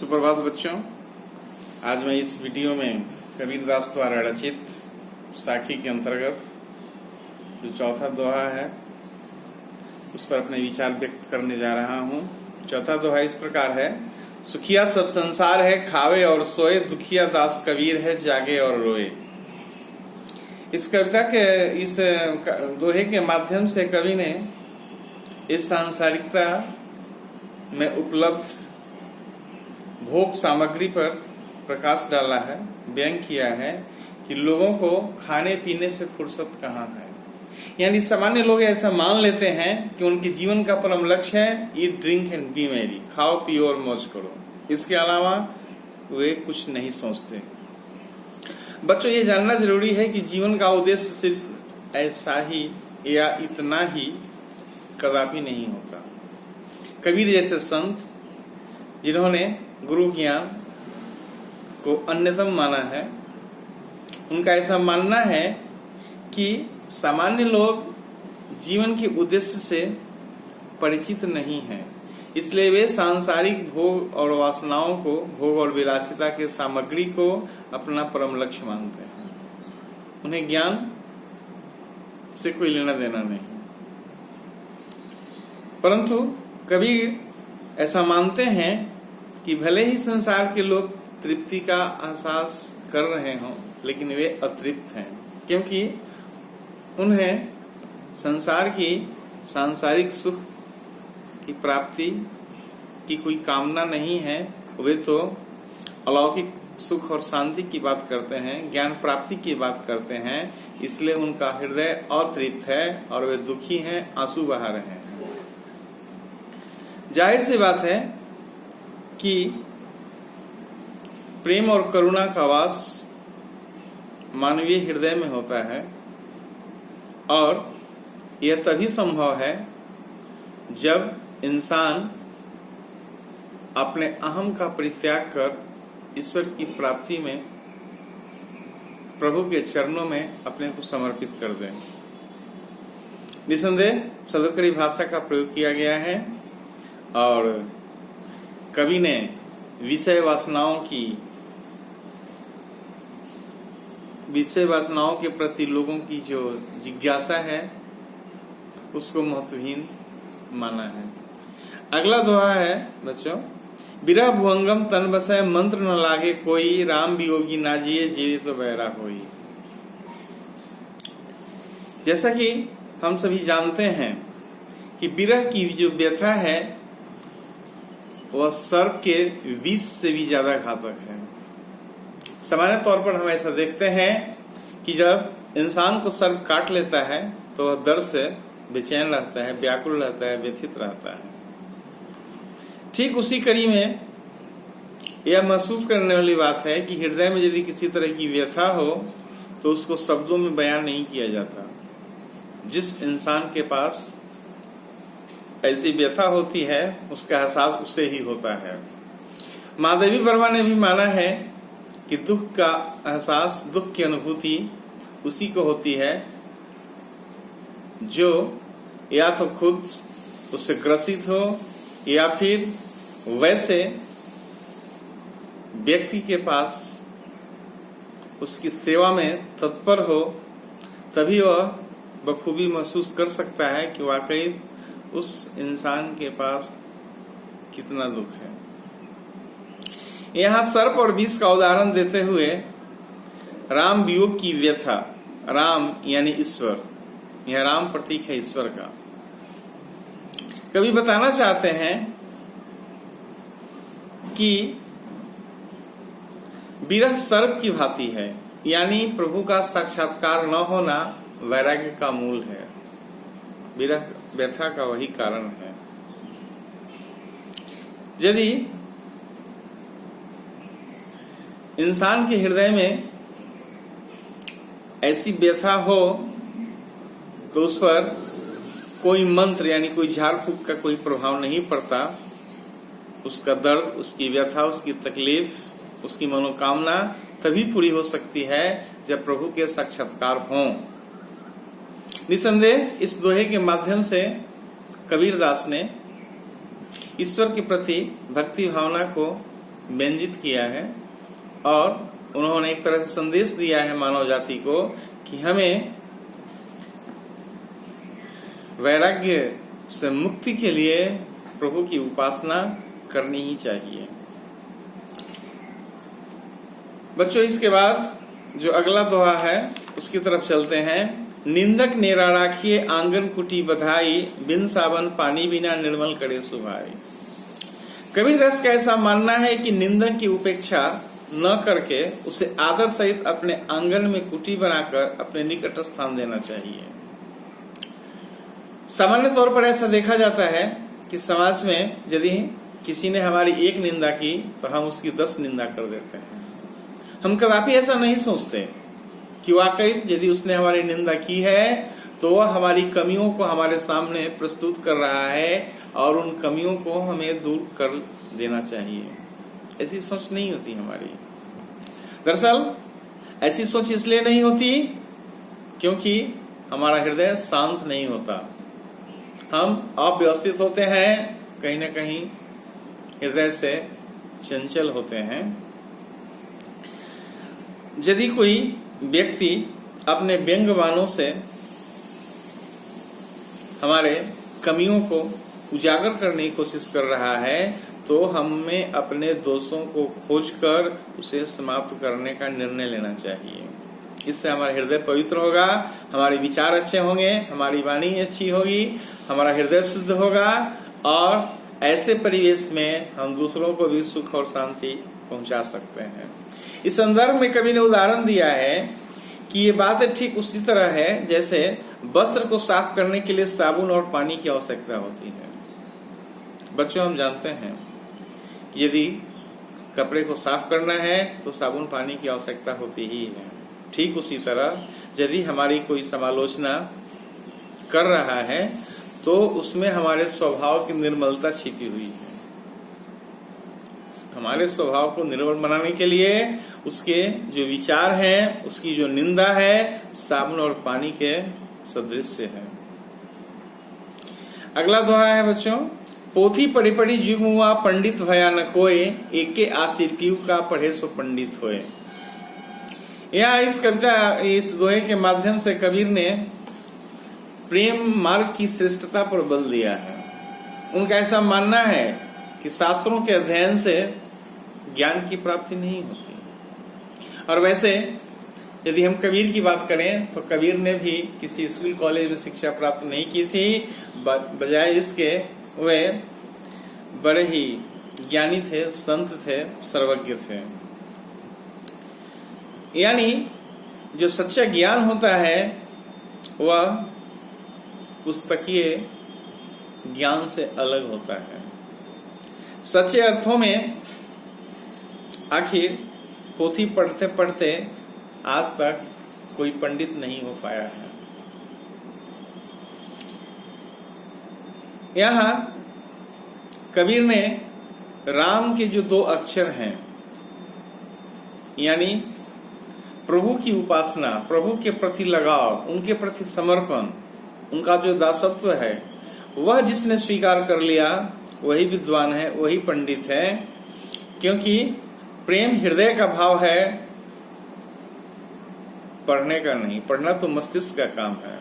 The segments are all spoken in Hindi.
सुप्रभात बच्चों। आज मैं इस वीडियो में कबीरदास द्वारा रचित साखी के अंतर्गत जो चौथा दोहा है उस पर अपने विचार व्यक्त करने जा रहा हूँ। चौथा दोहा इस प्रकार है। सुखिया सब संसार है खावे और सोए, दुखिया दास कबीर है जागे और रोए। इस कविता के इस दोहे के माध्यम से कवि ने इस सांसारिकता में उपलब्ध भोग सामग्री पर प्रकाश डाला है, व्यंग किया है कि लोगों को खाने पीने से फुर्सत कहाँ है। यानी सामान्य लोग ऐसा मान लेते हैं कि उनके जीवन का परम लक्ष्य है eat drink and B Mary, खाओ पियो और मौज करो। इसके अलावा वे कुछ नहीं सोचते। बच्चों, ये जानना जरूरी है कि जीवन का उद्देश्य सिर्फ ऐसा ही या इतना ही कदापि नहीं होता। कबीर जैसे संत जिन्होंने गुरु ज्ञान को अन्यतम माना है, उनका ऐसा मानना है कि सामान्य लोग जीवन के उद्देश्य से परिचित नहीं हैं, इसलिए वे सांसारिक भोग और वासनाओं को, भोग और विलासिता के सामग्री को अपना परम लक्ष्य मानते हैं। उन्हें ज्ञान से कोई लेना देना नहीं। परंतु कबीर ऐसा मानते हैं कि भले ही संसार के लोग तृप्ति का एहसास कर रहे हों, लेकिन वे अतृप्त हैं, क्योंकि उन्हें संसार की सांसारिक सुख की प्राप्ति की कोई कामना नहीं है। वे तो अलौकिक सुख और शांति की बात करते हैं, ज्ञान प्राप्ति की बात करते हैं। इसलिए उनका हृदय अतृप्त है और वे दुखी हैं, आंसू बहा रहे हैं। जाहिर सी बात है कि प्रेम और करुणा का वास मानवीय हृदय में होता है और यह तभी संभव है जब इंसान अपने अहम का परित्याग कर ईश्वर की प्राप्ति में प्रभु के चरणों में अपने को समर्पित कर दे। निसंदेह सदुकड़ी भाषा का प्रयोग किया गया है और कवि ने विषय वासनाओं के प्रति लोगों की जो जिज्ञासा है उसको महत्वहीन माना है। अगला दोहा है बच्चों। बिरह भुअंगम तन बसै, मंत्र न लागे कोई, राम वियोगी ना जिए जीवे तो बहरा होई। जैसा कि हम सभी जानते हैं कि बिरह की जो व्यथा है वह सर्प के विष से भी ज्यादा घातक है। सामान्य तौर पर हम ऐसा देखते हैं कि जब इंसान को सर्प काट लेता है तो वह दर्द से बेचैन रहता है, व्याकुल रहता है, व्यथित रहता है। ठीक उसी कड़ी में यह महसूस करने वाली बात है कि हृदय में यदि किसी तरह की व्यथा हो तो उसको शब्दों में बयान नहीं किया जाता। जिस इंसान के पास ऐसी व्यथा होती है उसका एहसास उससे ही होता है। महादेवी वर्मा ने भी माना है कि दुख का एहसास, दुख की अनुभूति उसी को होती है जो या तो खुद उससे ग्रसित हो या फिर वैसे व्यक्ति के पास उसकी सेवा में तत्पर हो, तभी वह बखूबी महसूस कर सकता है कि वाकई उस इंसान के पास कितना दुख है। यहाँ सर्प और विष का उदाहरण देते हुए राम वियोग की व्यथा, राम यानी ईश्वर, यह राम प्रतीक है ईश्वर का। कवि बताना चाहते हैं कि विरह सर्प की भांति है, यानी प्रभु का साक्षात्कार न होना वैराग्य का मूल है। विरह व्यथा का वही कारण है। यदि इंसान के हृदय में ऐसी व्यथा हो तो उस पर कोई मंत्र यानी कोई झाड़ फूक का कोई प्रभाव नहीं पड़ता। उसका दर्द, उसकी व्यथा, उसकी तकलीफ, उसकी मनोकामना तभी पूरी हो सकती है जब प्रभु के साक्षात्कार हों। निसंदेह इस दोहे के माध्यम से कबीरदास ने ईश्वर के प्रति भक्ति भावना को व्यंजित किया है और उन्होंने एक तरह से संदेश दिया है मानव जाति को कि हमें वैराग्य से मुक्ति के लिए प्रभु की उपासना करनी ही चाहिए। बच्चों, इसके बाद जो अगला दोहा है उसकी तरफ चलते हैं। निंदक नेरा राखिए आंगन कुटी बधाई, बिन साबन पानी बिना निर्मल करे सुभाई। कबीरदास का ऐसा मानना है कि निंदक की उपेक्षा न करके उसे आदर सहित अपने आंगन में कुटी बनाकर अपने निकट स्थान देना चाहिए। सामान्य तौर पर ऐसा देखा जाता है कि समाज में यदि किसी ने हमारी एक निंदा की तो हम उसकी 10 निंदा कर देते हैं। हम कदापि ऐसा नहीं सोचते कि वाकई यदि उसने हमारी निंदा की है तो वह हमारी कमियों को हमारे सामने प्रस्तुत कर रहा है और उन कमियों को हमें दूर कर देना चाहिए। ऐसी सोच नहीं होती हमारी। दरअसल ऐसी सोच इसलिए नहीं होती क्योंकि हमारा हृदय शांत नहीं होता। हम अव्यवस्थित होते हैं, कहीं न कहीं हृदय से चंचल होते हैं। यदि कोई व्यक्ति अपने व्यंग्यवाणों से हमारे कमियों को उजागर करने की कोशिश कर रहा है तो हमें अपने दोषों को खोजकर उसे समाप्त करने का निर्णय लेना चाहिए। इससे हमारा हृदय पवित्र होगा, हमारे विचार अच्छे होंगे, हमारी वाणी अच्छी होगी, हमारा हृदय शुद्ध होगा और ऐसे परिवेश में हम दूसरों को भी सुख और शांति पहुंचा सकते हैं। इस संदर्भ में कवि ने उदाहरण दिया है कि ये बात ठीक उसी तरह है जैसे वस्त्र को साफ करने के लिए साबुन और पानी की आवश्यकता होती है। बच्चों, हम जानते हैं यदि कपड़े को साफ करना है तो साबुन पानी की आवश्यकता होती ही है। ठीक उसी तरह यदि हमारी कोई समालोचना कर रहा है तो उसमें हमारे स्वभाव की निर्मलता छिपी हुई है। हमारे स्वभाव को निर्मल बनाने के लिए उसके जो विचार हैं, उसकी जो निंदा है, साबुन और पानी के सदृश है। अगला दोहा है बच्चों, पोथी पढ़ी पढ़ी जुग हुआ पंडित भया न कोय, एके आसिर पीऊ का पढ़े सो पंडित होए। यहाँ इस दोहे के माध्यम से कबीर ने प्रेम मार्ग की श्रेष्ठता पर बल दिया है। उनका ऐसा मानना है कि शास्त्रों के अध्ययन से ज्ञान की प्राप्ति नहीं होती। और वैसे यदि हम कबीर की बात करें तो कबीर ने भी किसी स्कूल कॉलेज में शिक्षा प्राप्त नहीं की थी, बजाय इसके वे बड़े ही ज्ञानी थे, संत थे, सर्वज्ञ थे। यानी जो सच्चा ज्ञान होता है वह पुस्तकीय ज्ञान से अलग होता है। सच्चे अर्थों में आखिर पोथी पढ़ते पढ़ते आज तक कोई पंडित नहीं हो पाया है। यहाँ कबीर ने राम के जो 2 अक्षर हैं, यानी प्रभु की उपासना, प्रभु के प्रति लगाव, उनके प्रति समर्पण, उनका जो दासत्व है, वह जिसने स्वीकार कर लिया वही विद्वान है, वही पंडित है। क्योंकि प्रेम हृदय का भाव है, पढ़ने का नहीं। पढ़ना तो मस्तिष्क का काम है।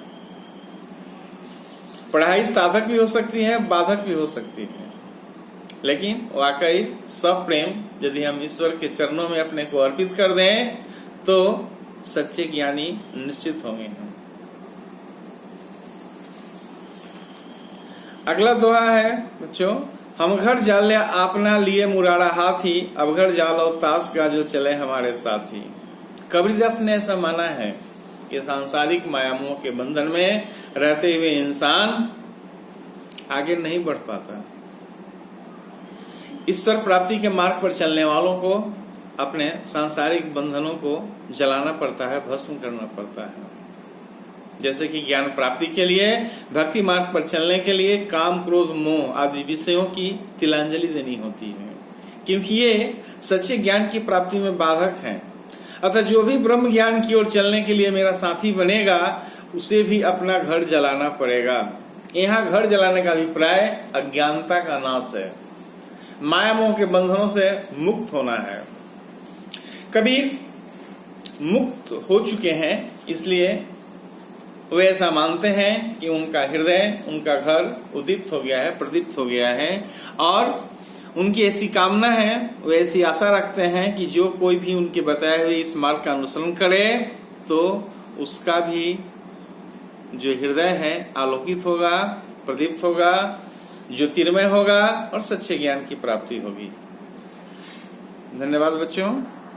पढ़ाई साधक भी हो सकती है, बाधक भी हो सकती है, लेकिन वाकई सब प्रेम यदि हम ईश्वर के चरणों में अपने को अर्पित कर दें तो सच्चे ज्ञानी निश्चित होंगे हम। अगला दोहा है बच्चों, हम घर जाले आपना लिए मुरारा हाथी, अब घर जालो ताश का जो चले हमारे साथी। कबीरदास ने ऐसा माना है कि सांसारिक मायामोह के बंधन में रहते हुए इंसान आगे नहीं बढ़ पाता। ईश्वर प्राप्ति के मार्ग पर चलने वालों को अपने सांसारिक बंधनों को जलाना पड़ता है, भस्म करना पड़ता है। जैसे कि ज्ञान प्राप्ति के लिए, भक्ति मार्ग पर चलने के लिए काम, क्रोध, मोह आदि विषयों की तिलांजलि देनी होती है, क्योंकि ये सच्चे ज्ञान की प्राप्ति में बाधक हैं। अतः जो भी ब्रह्म ज्ञान की ओर चलने के लिए मेरा साथी बनेगा उसे भी अपना घर जलाना पड़ेगा। यहाँ घर जलाने का अभिप्राय अज्ञानता का नाश है। माया मोह के बंधनों से मुक्त होना है। कबीर मुक्त हो चुके हैं, इसलिए वे ऐसा मानते हैं कि उनका हृदय, उनका घर उदीप्त हो गया है, प्रदीप्त हो गया है, और उनकी ऐसी कामना है, वे ऐसी आशा रखते हैं कि जो कोई भी उनके बताए हुए इस मार्ग का अनुसरण करे तो उसका भी जो हृदय है आलोकित होगा, प्रदीप्त होगा, ज्योतिर्मय होगा और सच्चे ज्ञान की प्राप्ति होगी। धन्यवाद बच्चों।